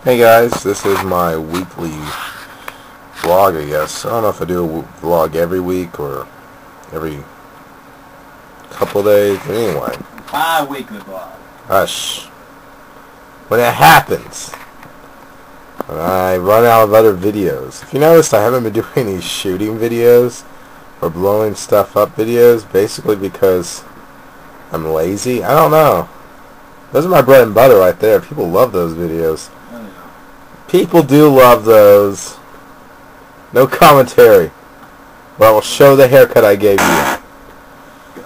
Hey guys, this is my weekly vlog, I guess. I don't know if I do a vlog every week or every couple days, but anyway. Bi-weekly vlog. Hush. When it happens, when I run out of other videos. If you noticed, I haven't been doing any shooting videos or blowing stuff up videos, basically because I'm lazy. I don't know. Those are my bread and butter right there. People love those videos. People do love those. No commentary. But I will show the haircut I gave you.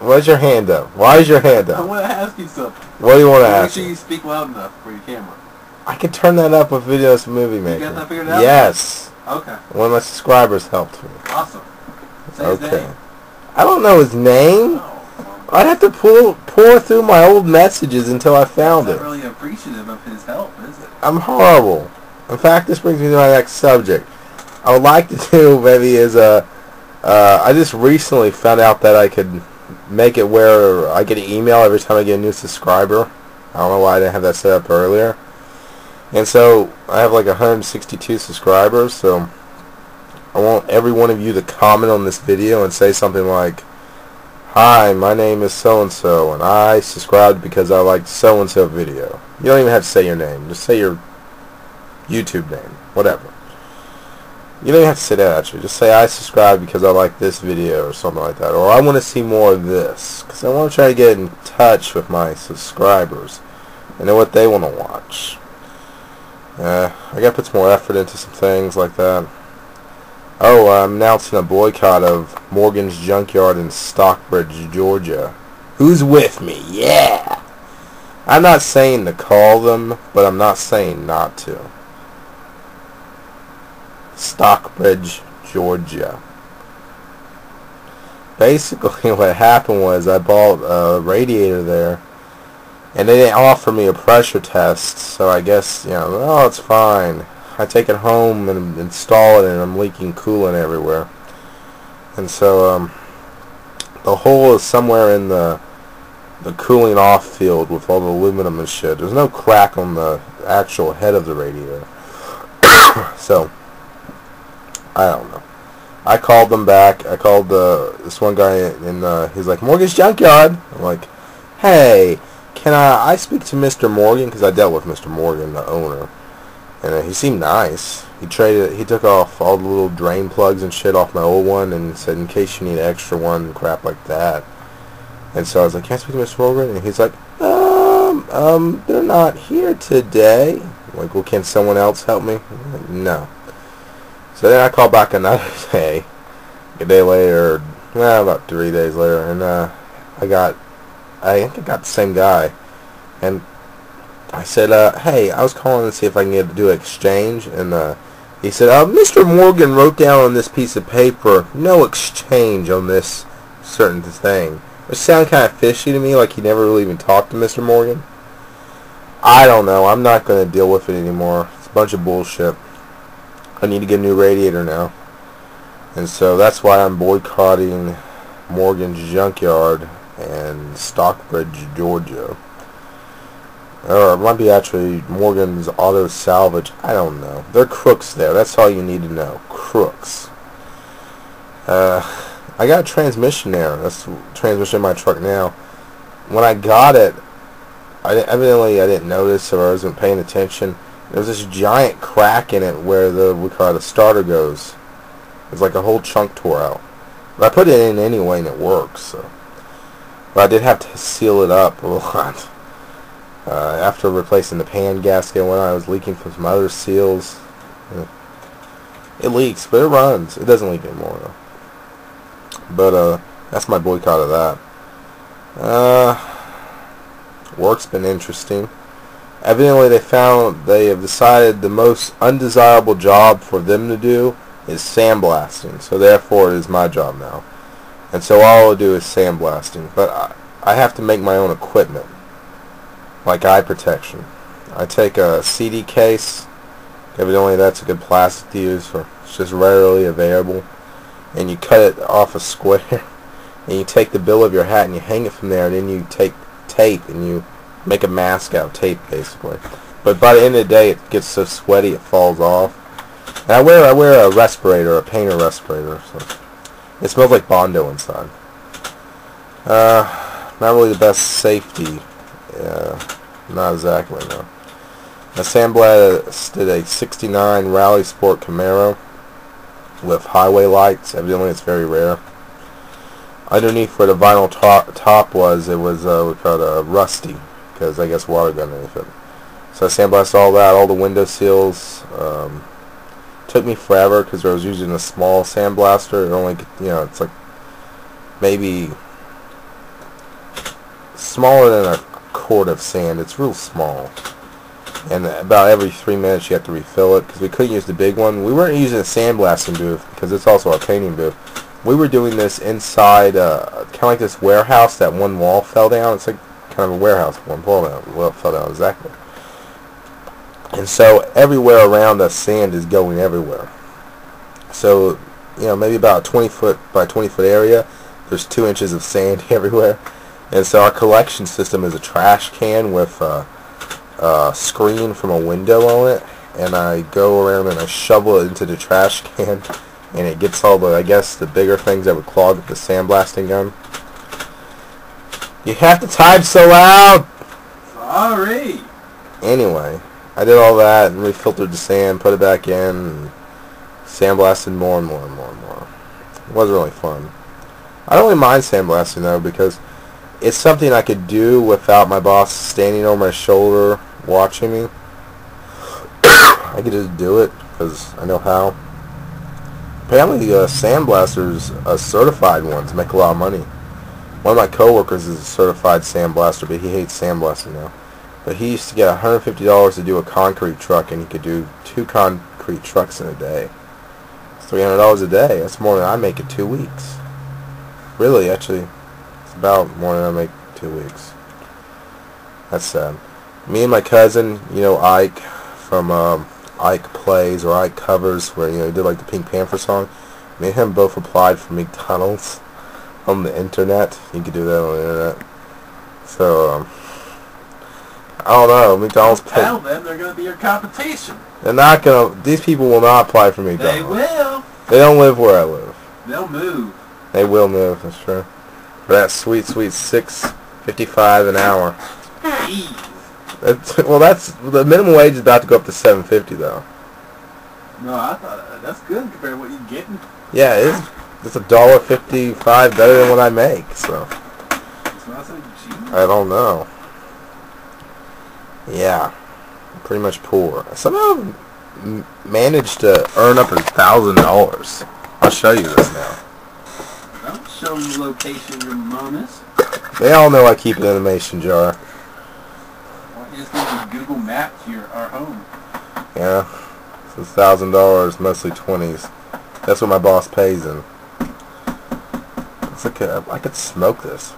Why's your hand up? Why is your hand up? I want to ask you something. What do you want to ask Make sure me? you speak loud enough for your camera. I can turn that up with Videos Movie Maker. You got that figured out? Yes. Okay. One of my subscribers helped me. Awesome. Say his name. I don't know his name. Oh, I'd have to pour through my old messages until I found it. Not really appreciative of his help, is it? I'm horrible. In fact, this brings me to my next subject. I would like to do maybe as a... I just recently found out that I could make it where I get an email every time I get a new subscriber. I don't know why I didn't have that set up earlier. And so I have like 162 subscribers, so I want every one of you to comment on this video and say something like, "Hi, my name is so-and-so, and I subscribed because I liked so-and-so video." You don't even have to say your name. Just say your YouTube name. Whatever. You don't even have to say that, actually. Just say, "I subscribed because I like this video," or something like that. Or, "I want to see more of this." Because I want to try to get in touch with my subscribers and know what they want to watch. I got to put some more effort into some things like that. Oh, I'm announcing a boycott of Morgan's Junkyard in Stockbridge, Georgia. Who's with me? Yeah! I'm not saying to call them, but I'm not saying not to. Stockbridge, Georgia. Basically, what happened was I bought a radiator there, and they didn't offer me a pressure test, so I guess, oh, it's fine. I take it home and install it, and I'm leaking coolant everywhere. And so the hole is somewhere in the cooling off field with all the aluminum and shit. There's no crack on the actual head of the radiator. So I don't know. I called them back. I called this one guy, and he's like, "Morgan's Junkyard." I'm like, "Hey, can I speak to Mr. Morgan?" Because I dealt with Mr. Morgan, the owner. And he seemed nice. He took off all the little drain plugs and shit off my old one and said, "In case you need an extra one," and crap like that. And so I was like, "Can I speak to Mr. Morgan?" And he's like, "They're not here today." I'm like, "Well, can someone else help me?" I'm like, "No." So then I called back another day, a day later, about 3 days later, and I think I got the same guy. And I said, "Hey, I was calling to see if I can do an exchange," and he said, "Mr. Morgan wrote down on this piece of paper, no exchange on this certain thing," which sounded kind of fishy to me, like he never really even talked to Mr. Morgan. I don't know. I'm not going to deal with it anymore. It's a bunch of bullshit. I need to get a new radiator now, and so that's why I'm boycotting Morgan's Junkyard in Stockbridge, Georgia. Or it might be actually Morgan's Auto Salvage. I don't know. They're crooks there. That's all you need to know. Crooks. I got a transmission there. That's the transmission in my truck now. When I got it, evidently I didn't notice or I wasn't paying attention. There was this giant crack in it where the starter goes. It's like a whole chunk tore out. But I put it in anyway and it works. So. But I did have to seal it up a lot. After replacing the pan gasket when I was leaking from some other seals. It leaks, but it runs. It doesn't leak anymore though. But that's my boycott of that. Work's been interesting. Evidently they have decided the most undesirable job for them to do is sandblasting. So therefore it is my job now. And so all I'll do is sandblasting. But I have to make my own equipment. Like eye protection. I take a CD case. Evidently that's a good plastic to use. It's just rarely available. And you cut it off a square. And you take the bill of your hat and you hang it from there. And then you take tape and you make a mask out of tape, basically. But by the end of the day, it gets so sweaty it falls off. And I wear a respirator, a painter respirator. So it smells like Bondo inside. Not really the best safety. Not exactly, no. I sandblasted a 69 Rally Sport Camaro with highway lights. Evidently it's very rare. Underneath where the vinyl top was, it was we called rusty, because I guess water got underneath it. So I sandblasted all that, all the window seals. Took me forever because I was using a small sandblaster. It only, it's like maybe smaller than a quart of sand. It's real small. And about every 3 minutes you have to refill it because we couldn't use the big one. We weren't using a sandblasting booth because it's also our painting booth. We were doing this inside kind of like this warehouse that one wall fell down. It's like kind of a warehouse. One wall fell down, exactly. And so everywhere around us, sand is going everywhere. So, maybe about a 20 foot by 20 foot area, there's 2 inches of sand everywhere. And so our collection system is a trash can with a screen from a window on it. And I go around and I shovel it into the trash can. And it gets all the, I guess, the bigger things that would clog up the sandblasting gun. You have to type so loud! Sorry! Anyway, I did all that and refiltered the sand, put it back in, and sandblasted more and more and more and more. It wasn't really fun. I don't really mind sandblasting though because it's something I could do without my boss standing over my shoulder watching me. I could just do it because I know how. Apparently, sandblasters, certified ones, make a lot of money. One of my coworkers is a certified sandblaster, but he hates sandblasting now. But he used to get $150 to do a concrete truck, and he could do 2 concrete trucks in a day. It's $300 a day. That's more than I make in 2 weeks. Really, actually, it's about more than I make 2 weeks. That's sad. Me and my cousin, Ike from Ike Plays or Ike Covers, where he did like the Pink Panther song. Me and him both applied for McDonald's on the internet. You could do that on the internet. So I don't know. McDonald's. Tell them they're going to be your competition. They're not gonna. These people will not apply for McDonald's. They will. They don't live where I live. They'll move. They will move. That's true. For that sweet, sweet $6.55 an hour. Jeez. Well, that's the minimum wage is about to go up to $7.50 though. No, I thought that's good compared to what you're getting. Yeah, it's $1.55 better than what I make. So So I said, geez. I don't know. Yeah, I'm pretty much poor. Somehow managed to earn up $1,000. I'll show you this now. Don't show them the location your mom is. They all know I keep it in a mason jar. You just need to Google Maps our home. Yeah, it's $1,000, mostly 20s. That's what my boss pays in. It's like I could smoke this.